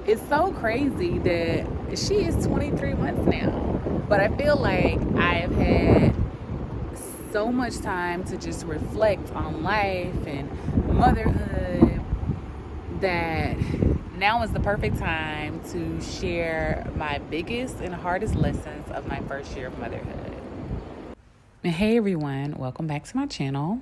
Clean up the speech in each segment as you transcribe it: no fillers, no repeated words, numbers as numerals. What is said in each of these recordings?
it's so crazy that she is 23 months now. But I feel like I've had so much time to just reflect on life and motherhood that now is the perfect time to share my biggest and hardest lessons of my first year of motherhood. And hey everyone, welcome back to my channel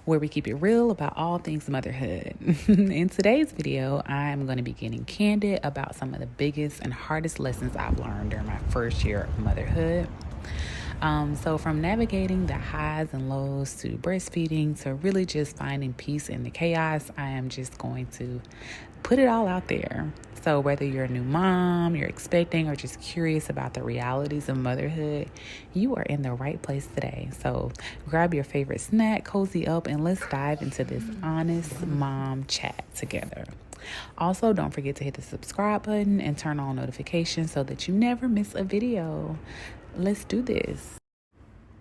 where we keep it real about all things motherhood. In today's video, I'm going to be getting candid about some of the biggest and hardest lessons I've learned during my first year of motherhood. So from navigating the highs and lows to breastfeeding to really just finding peace in the chaos, I am just going to put it all out there. So whether you're a new mom, you're expecting, or just curious about the realities of motherhood, you are in the right place today. So grab your favorite snack, cozy up, and let's dive into this honest mom chat together. Also, don't forget to hit the subscribe button and turn on notifications so that you never miss a video. Let's do this.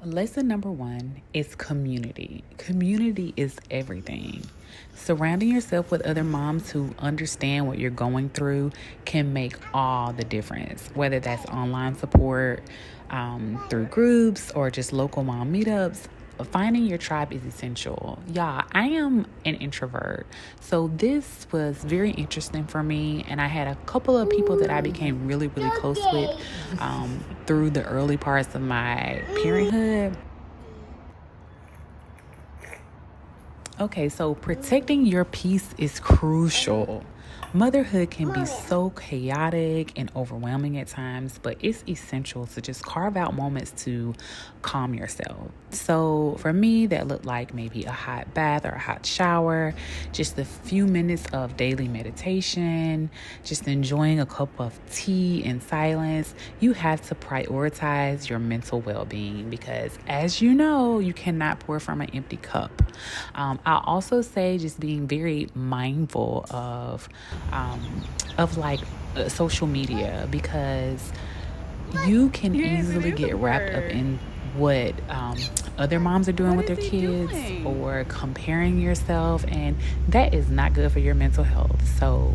Lesson number 1 is community. Community is everything. Surrounding yourself with other moms who understand what you're going through can make all the difference, whether that's online support, through groups, or just local mom meetups. Finding your tribe is essential. Y'all, I am an introvert, so this was very interesting for me, and I had a couple of people that I became really close with through the early parts of my parenthood. Okay, so protecting your peace is crucial. Motherhood can be so chaotic and overwhelming at times, but it's essential to just carve out moments to calm yourself. So for me, that looked like maybe a hot bath or a hot shower, just a few minutes of daily meditation, just enjoying a cup of tea in silence. You have to prioritize your mental well-being because, as you know, you cannot pour from an empty cup. I'll also say just being very mindful of social media, because you can easily get wrapped up in what other moms are doing with their kids or comparing yourself, and that is not good for your mental health. So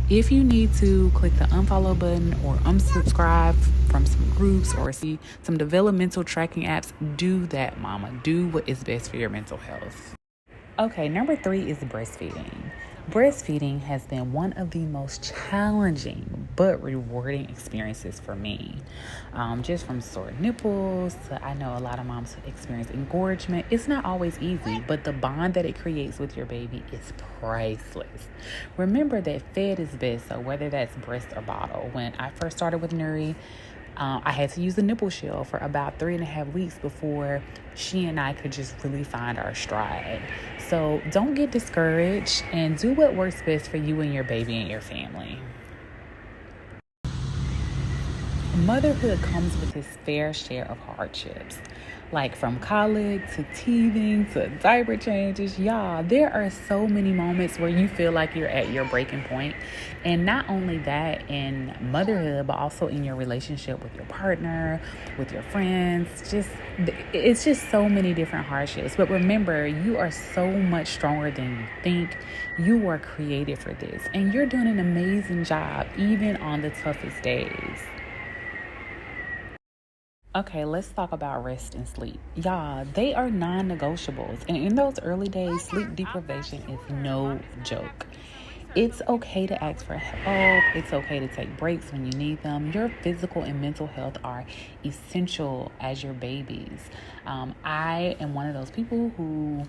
if you need to click the unfollow button or unsubscribe from some groups or see some developmental tracking apps, do that, mama. Do what is best for your mental health. Okay, number 3 is breastfeeding. Breastfeeding has been one of the most challenging but rewarding experiences for me. Just from sore nipples to, I know a lot of moms experience engorgement. It's not always easy, but the bond that it creates with your baby is priceless. Remember that fed is best, so whether that's breast or bottle. When I first started with Nuri, I had to use the nipple shield for about 3.5 weeks before she and I could just really find our stride. So don't get discouraged and do what works best for you and your baby and your family. Motherhood comes with its fair share of hardships, like from colic to teething to diaper changes. Y'all, there are so many moments where you feel like you're at your breaking point. And not only that in motherhood, but also in your relationship with your partner, with your friends. It's just so many different hardships. But remember, you are so much stronger than you think. You were created for this, and you're doing an amazing job even on the toughest days. Okay, let's talk about rest and sleep. Y'all, they are non-negotiables. And in those early days, sleep deprivation is no joke. It's okay to ask for help. It's okay to take breaks when you need them. Your physical and mental health are essential as your babies. I am one of those people who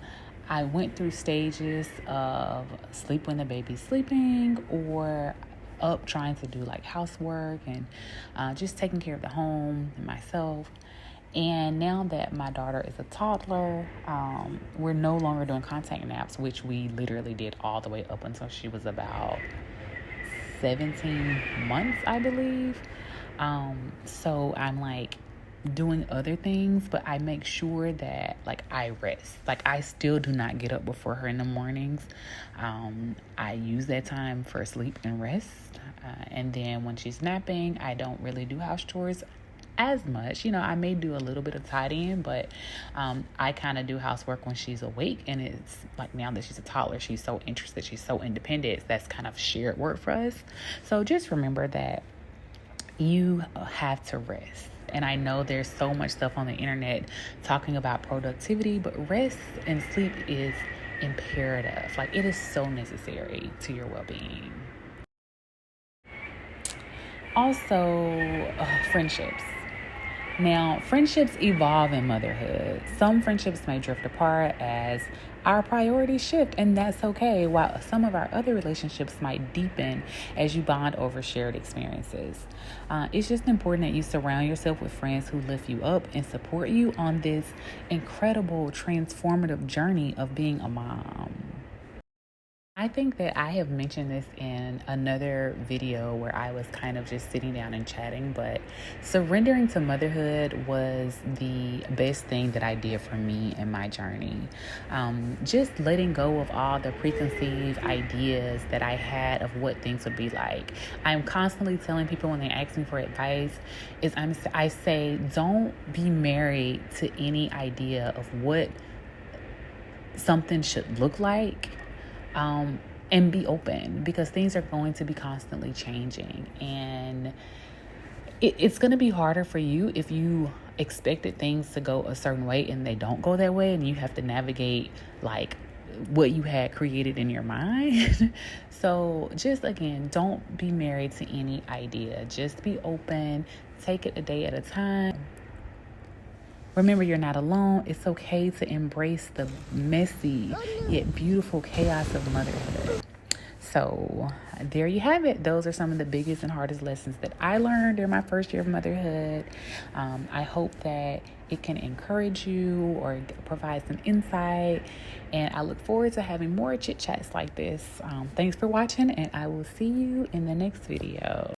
I went through stages of sleep when the baby's sleeping, or up trying to do like housework and just taking care of the home and myself. And now that my daughter is a toddler, we're no longer doing contact naps, which we literally did all the way up until she was about 17 months, I believe. So I'm like doing other things, but I make sure that like I rest. Like I still do not get up before her in the mornings. I use that time for sleep and rest. And then when she's napping, I don't really do house chores. as much. You know, I may do a little bit of tidying, but I kind of do housework when she's awake. And it's like, now that she's a toddler, she's so interested, she's so independent, that's kind of shared work for us. So just remember that you have to rest. And I know there's so much stuff on the internet talking about productivity, but rest and sleep is imperative. Like, it is so necessary to your well-being. Also, friendships. Now, friendships evolve in motherhood. Some friendships may drift apart as our priorities shift, and that's okay, while some of our other relationships might deepen as you bond over shared experiences. It's just important that you surround yourself with friends who lift you up and support you on this incredible, transformative journey of being a mom. I think that I have mentioned this in another video where I was kind of just sitting down and chatting, but surrendering to motherhood was the best thing that I did for me in my journey. Just letting go of all the preconceived ideas that I had of what things would be like. I'm constantly telling people when they ask me for advice, I say, don't be married to any idea of what something should look like. And be open, because things are going to be constantly changing, and it's going to be harder for you if you expected things to go a certain way and they don't go that way, and you have to navigate like what you had created in your mind. So just, again, don't be married to any idea. Just be open. Take it a day at a time. Remember, you're not alone. It's okay to embrace the messy yet beautiful chaos of motherhood. So there you have it. Those are some of the biggest and hardest lessons that I learned during my first year of motherhood. I hope that it can encourage you or provide some insight. And I look forward to having more chit chats like this. Thanks for watching, and I will see you in the next video.